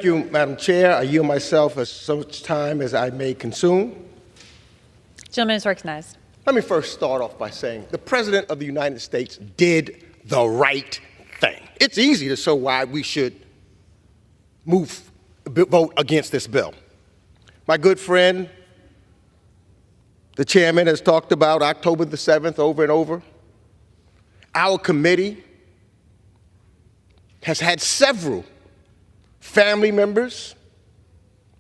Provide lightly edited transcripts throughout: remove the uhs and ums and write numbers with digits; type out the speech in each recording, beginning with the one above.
Thank you, Madam Chair. I yield myself as much time as I may consume. Gentleman is recognized. Let me first start off by saying the President of the United States did the right thing. It's easy to show why we should vote against this bill. My good friend, the chairman, has talked about October the 7th over and over. Our committee has had several family members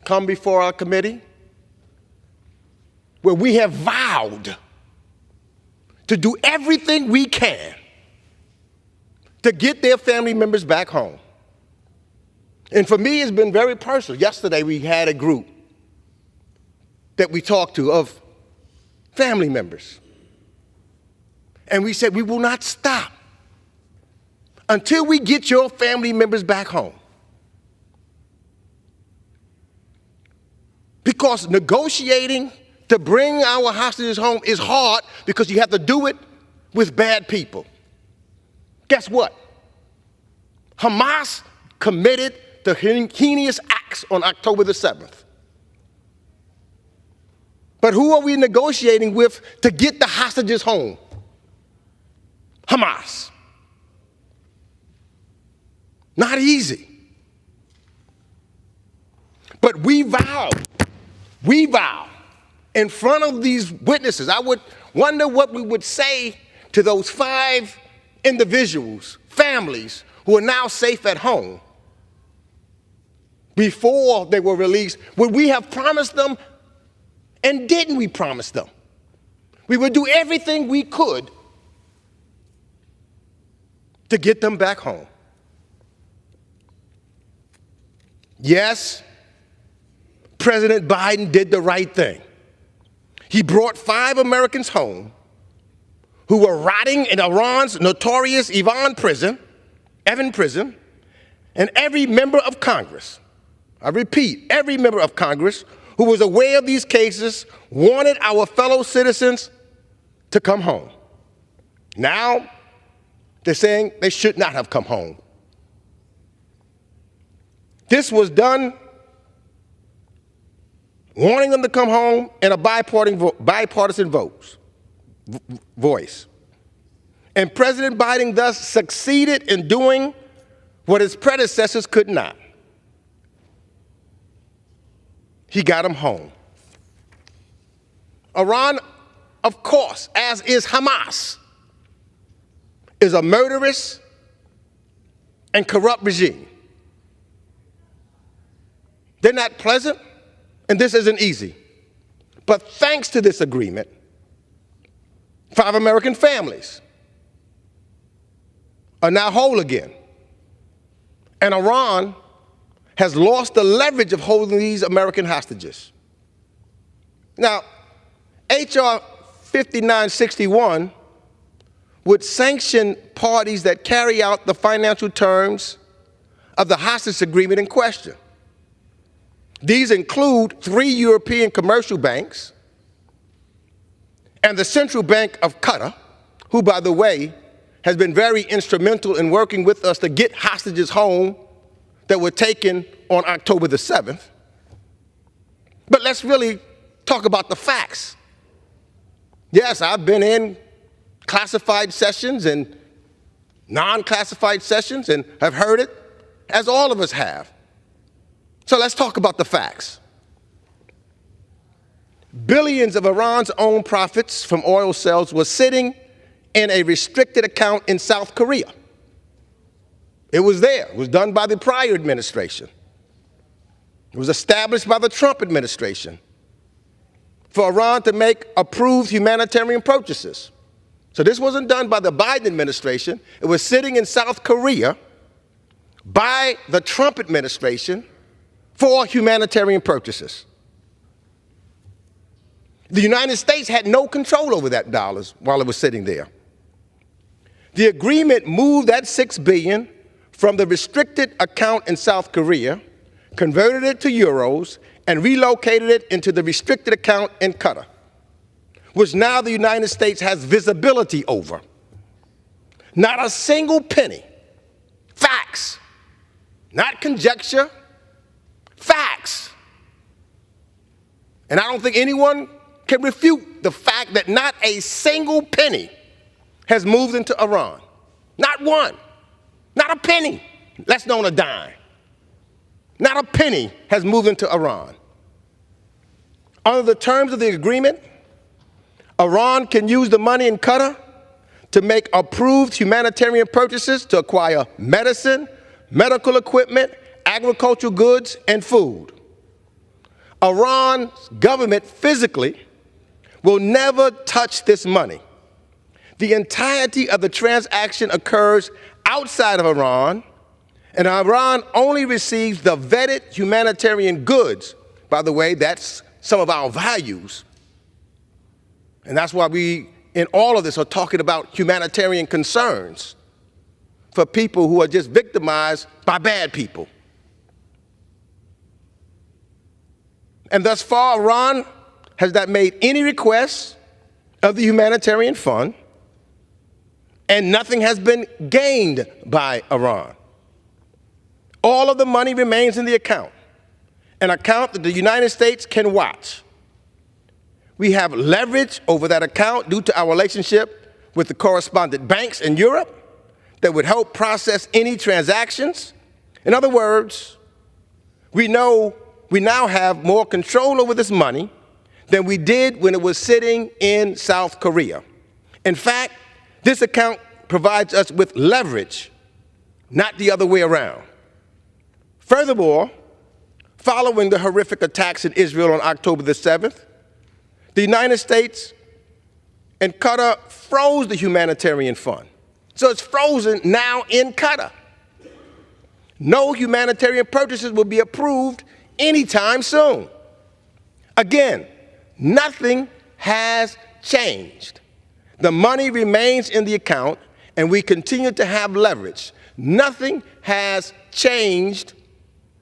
come before our committee where we have vowed to do everything we can to get their family members back home. And for me, it's been very personal. Yesterday, we had a group that we talked to of family members. And we said, we will not stop until we get your family members back home. Because negotiating to bring our hostages home is hard because you have to do it with bad people. Guess what? Hamas committed the heinous acts on October the 7th. But who are we negotiating with to get the hostages home? Hamas. Not easy. But we vow in front of these witnesses. I would wonder what we would say to those 5 individuals, families, who are now safe at home before they were released. Would we have promised them, and didn't we promise them? We would do everything we could to get them back home. Yes, President Biden did the right thing. He brought 5 Americans home who were rotting in Iran's notorious Evin prison, and every member of Congress, I repeat, every member of Congress who was aware of these cases wanted our fellow citizens to come home. Now, they're saying they should not have come home. This was done wanting them to come home in a bipartisan voice. And President Biden thus succeeded in doing what his predecessors could not. He got them home. Iran, of course, as is Hamas, is a murderous and corrupt regime. They're not pleasant, and this isn't easy. But thanks to this agreement, 5 American families are now whole again. And Iran has lost the leverage of holding these American hostages. Now, H.R. 5961 would sanction parties that carry out the financial terms of the hostage agreement in question. These include 3 European commercial banks and the Central Bank of Qatar, who, by the way, has been very instrumental in working with us to get hostages home that were taken on October the 7th. But let's really talk about the facts. Yes, I've been in classified sessions and non-classified sessions and have heard it, as all of us have. So let's talk about the facts. Billions of Iran's own profits from oil sales were sitting in a restricted account in South Korea. It was there. It was done by the prior administration. It was established by the Trump administration for Iran to make approved humanitarian purchases. So this wasn't done by the Biden administration. It was sitting in South Korea by the Trump administration for humanitarian purchases. The United States had no control over that dollars while it was sitting there. The agreement moved that $6 billion from the restricted account in South Korea, converted it to euros, and relocated it into the restricted account in Qatar, which now the United States has visibility over. Not a single penny. Facts. Not conjecture, And I don't think anyone can refute the fact that not a single penny has moved into Iran. Not one. Not a penny, less known a dime. Not a penny has moved into Iran. Under the terms of the agreement, Iran can use the money in Qatar to make approved humanitarian purchases to acquire medicine, medical equipment, agricultural goods, and food. Iran's government physically will never touch this money. The entirety of the transaction occurs outside of Iran, and Iran only receives the vetted humanitarian goods. By the way, that's some of our values. And that's why we, in all of this, are talking about humanitarian concerns for people who are just victimized by bad people. And thus far, Iran has not made any requests of the humanitarian fund, and nothing has been gained by Iran. All of the money remains in the account, an account that the United States can watch. We have leverage over that account due to our relationship with the correspondent banks in Europe that would help process any transactions. In other words, we know we now have more control over this money than we did when it was sitting in South Korea. In fact, this account provides us with leverage, not the other way around. Furthermore, following the horrific attacks in Israel on October the 7th, the United States and Qatar froze the humanitarian fund. So it's frozen now in Qatar. No humanitarian purchases will be approved anytime soon. Again, nothing has changed. The money remains in the account, and we continue to have leverage. Nothing has changed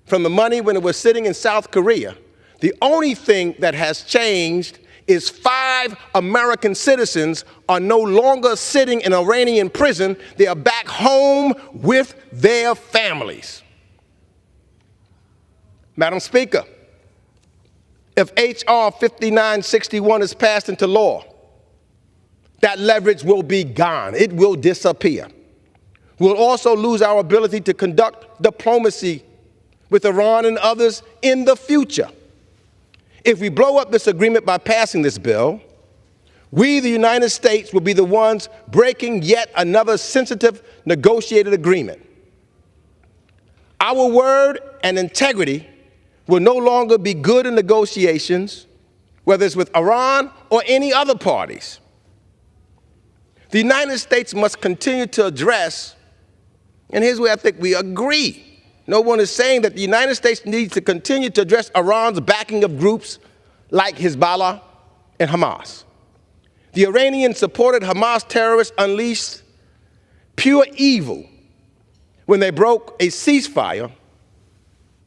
from the money when it was sitting in South Korea. The only thing that has changed is 5 American citizens are no longer sitting in an Iranian prison. They are back home with their families. Madam Speaker, if H.R. 5961 is passed into law, that leverage will be gone. It will disappear. We'll also lose our ability to conduct diplomacy with Iran and others in the future. If we blow up this agreement by passing this bill, we, the United States, will be the ones breaking yet another sensitive negotiated agreement. Our word and integrity will no longer be good in negotiations, whether it's with Iran or any other parties. The United States must continue to address, and here's where I think we agree. No one is saying that the United States needs to continue to address Iran's backing of groups like Hezbollah and Hamas. The Iranian-supported Hamas terrorists unleashed pure evil when they broke a ceasefire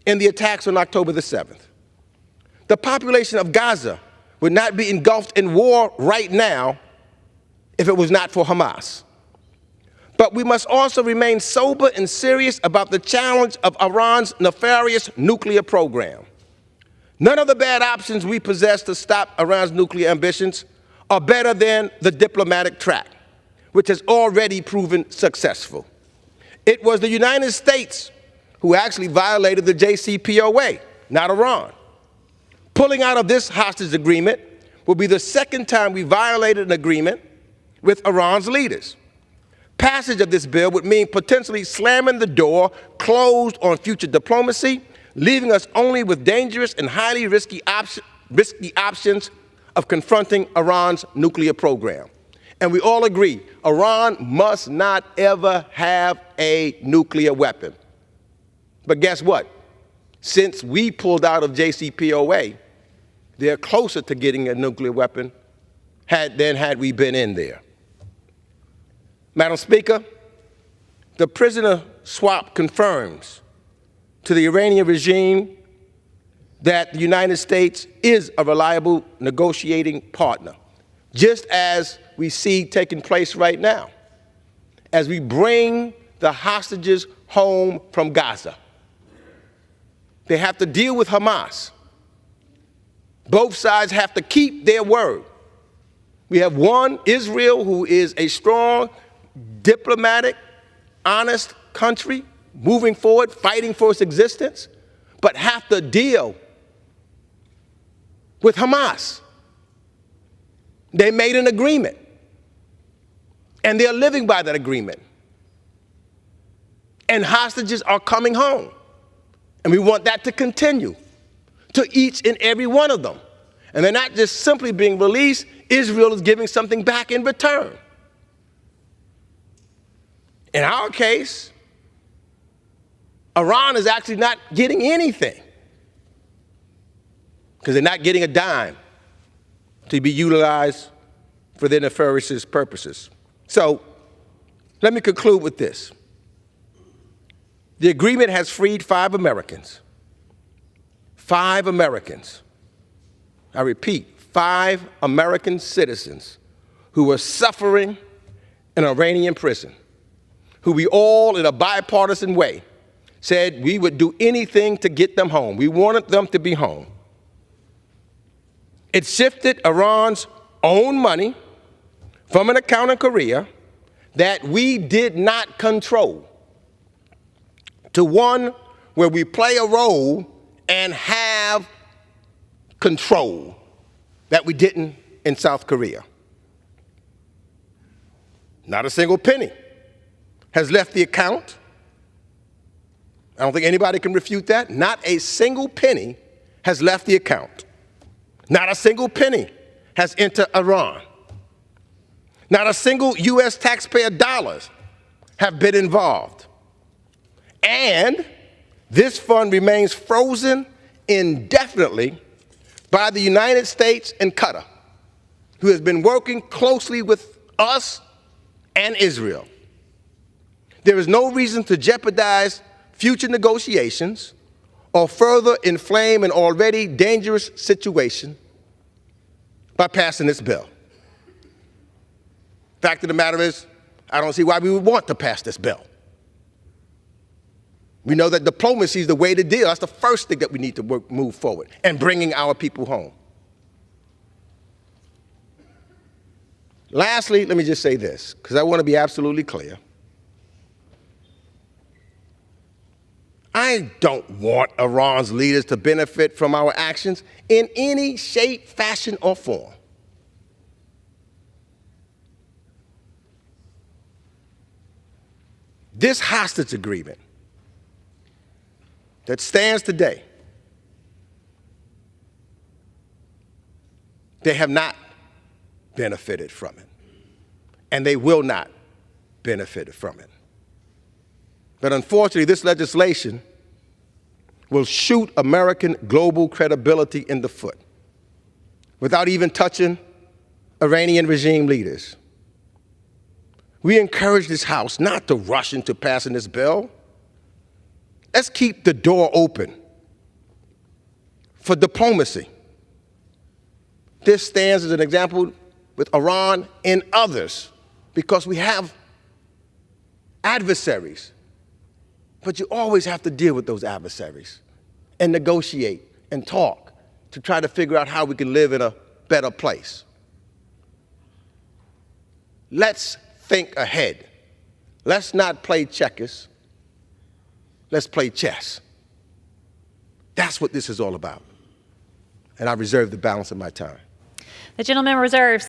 in the attacks on October the 7th. The population of Gaza would not be engulfed in war right now if it was not for Hamas. But we must also remain sober and serious about the challenge of Iran's nefarious nuclear program. None of the bad options we possess to stop Iran's nuclear ambitions are better than the diplomatic track, which has already proven successful. It was the United States who actually violated the JCPOA, not Iran. Pulling out of this hostage agreement will be the second time we violated an agreement with Iran's leaders. Passage of this bill would mean potentially slamming the door closed on future diplomacy, leaving us only with dangerous and highly risky options of confronting Iran's nuclear program. And we all agree, Iran must not ever have a nuclear weapon. But guess what? Since we pulled out of JCPOA, they're closer to getting a nuclear weapon than had we been in there. Madam Speaker, the prisoner swap confirms to the Iranian regime that the United States is a reliable negotiating partner, just as we see taking place right now, as we bring the hostages home from Gaza. They have to deal with Hamas. Both sides have to keep their word. We have one, Israel, who is a strong, diplomatic, honest country, moving forward, fighting for its existence, but have to deal with Hamas. They made an agreement, and they're living by that agreement. And hostages are coming home. And we want that to continue to each and every one of them. And they're not just simply being released, Israel is giving something back in return. In our case, Iran is actually not getting anything because they're not getting a dime to be utilized for their nefarious purposes. So let me conclude with this. The agreement has freed 5 Americans. 5 Americans. I repeat, 5 American citizens who were suffering in an Iranian prison, who we all, in a bipartisan way, said we would do anything to get them home. We wanted them to be home. It shifted Iran's own money from an account in Korea that we did not control to one where we play a role and have control that we didn't in South Korea. Not a single penny has left the account. I don't think anybody can refute that. Not a single penny has left the account. Not a single penny has entered Iran. Not a single U.S. taxpayer dollars have been involved. And this fund remains frozen indefinitely by the United States and Qatar, who has been working closely with us and Israel. There is no reason to jeopardize future negotiations or further inflame an already dangerous situation by passing this bill. Fact of the matter is, I don't see why we would want to pass this bill. We know that diplomacy is the way to deal. That's the first thing that we need to move forward, and bringing our people home. Lastly, let me just say this, because I want to be absolutely clear. I don't want Iran's leaders to benefit from our actions in any shape, fashion, or form. This hostage agreement that stands today, they have not benefited from it, and they will not benefit from it. But unfortunately, this legislation will shoot American global credibility in the foot without even touching Iranian regime leaders. We encourage this House not to rush into passing this bill. Let's keep the door open for diplomacy. This stands as an example with Iran and others because we have adversaries. But you always have to deal with those adversaries and negotiate and talk to try to figure out how we can live in a better place. Let's think ahead. Let's not play checkers. Let's play chess. That's what this is all about. And I reserve the balance of my time. The gentleman reserves.